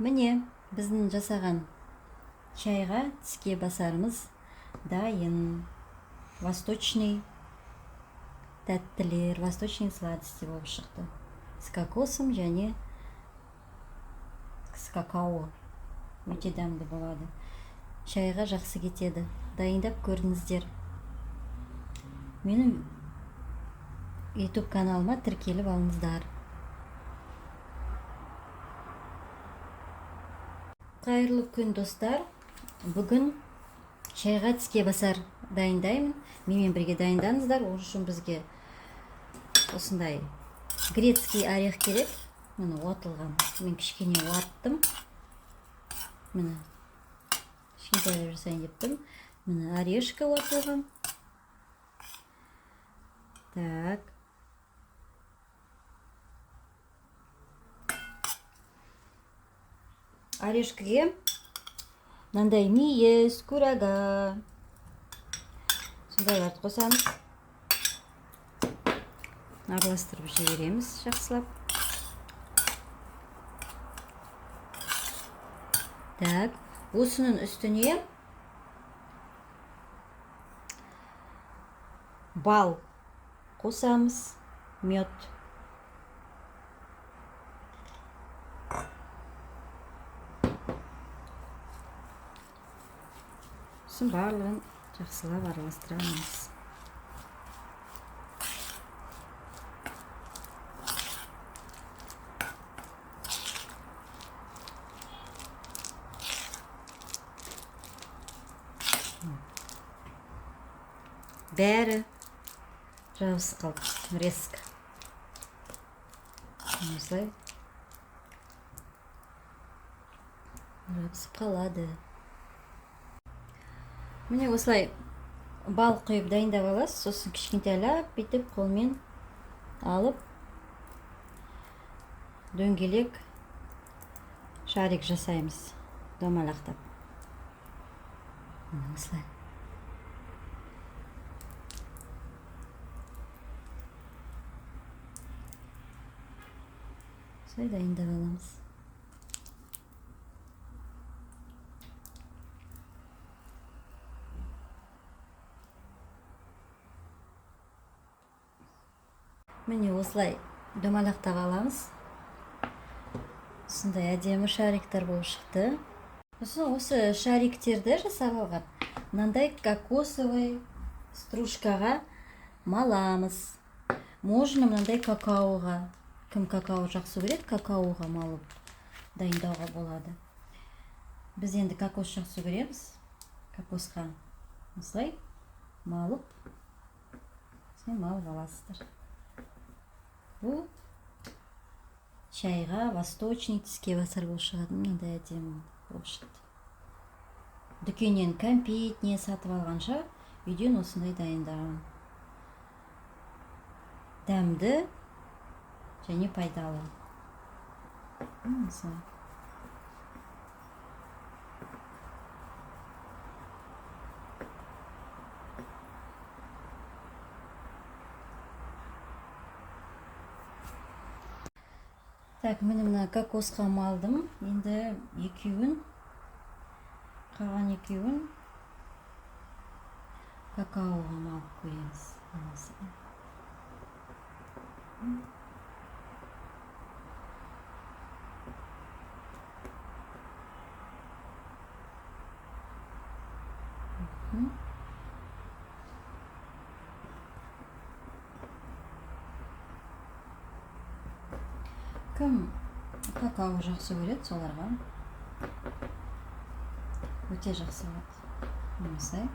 Міне, біздің жасаған чайға тіске басарымыз дайын. Восточный тәттілер, восточный сладости болып шықты. С кокосом және с какао. Өте дәмді болады. Чайға жақсы кетеді. Дайындап көріңіздер. Менің YouTube каналыма тіркеліп алыңыздар. Қайырлы күн, достар. Бүгін чайға тіске басар дайындаймын. Менімен бірге дайындаңыздар. Ол үшін бізге осындай грецкий орех керек. Міне уатылған. Мен кішкене уаттым. Міне кішкентай жасайын дептім. Міне орешка уатылған. Так. Орешкіге мынандай мүйіз, курага сондайларды қосамыз. Араластырып жібереміз жақсылап. Так, осының үстіне бал қосамыз, мед. Сосын барлығын жақсылап араластырамыз. Бәрі жабысып қалды, резко. Осылай жабысып қалады. Міне осылай бал құйып дайындап аласыз, сосын кішкентайлап бүйтіп қолмен алып дөңгелек шарик жасаймыз, домалақтап. Осылай. Осылай дайындап аламыз. Міне осылай домалақтап аламыз. Осындай әдемі шариктер болып шықты. Осы шариктерді жасап алған мынандай кокосовый стружкаға маламыз. Можно мынандай какаоға. Кім какао жақсы көреді, какаоға малып дайындауға болады. Біз енді кокос жақсы көреміз. Кокосқа осылай малып, малып аласыздар. Бұл чайға восточный тіске басар болып шығады. Мынандай әдемі болып шықты. Дүкеннен кәмпит не сатып алғанша үйден осындай дайындаған. Дәмді және пайдалы. Осылай. Так, міне мына кокосқа малдым. Енді екеуін, қалған екеуін какаоға малып қоямыз. Кім какао жақсы көреді, соларға өте жақсы болады. Осылай.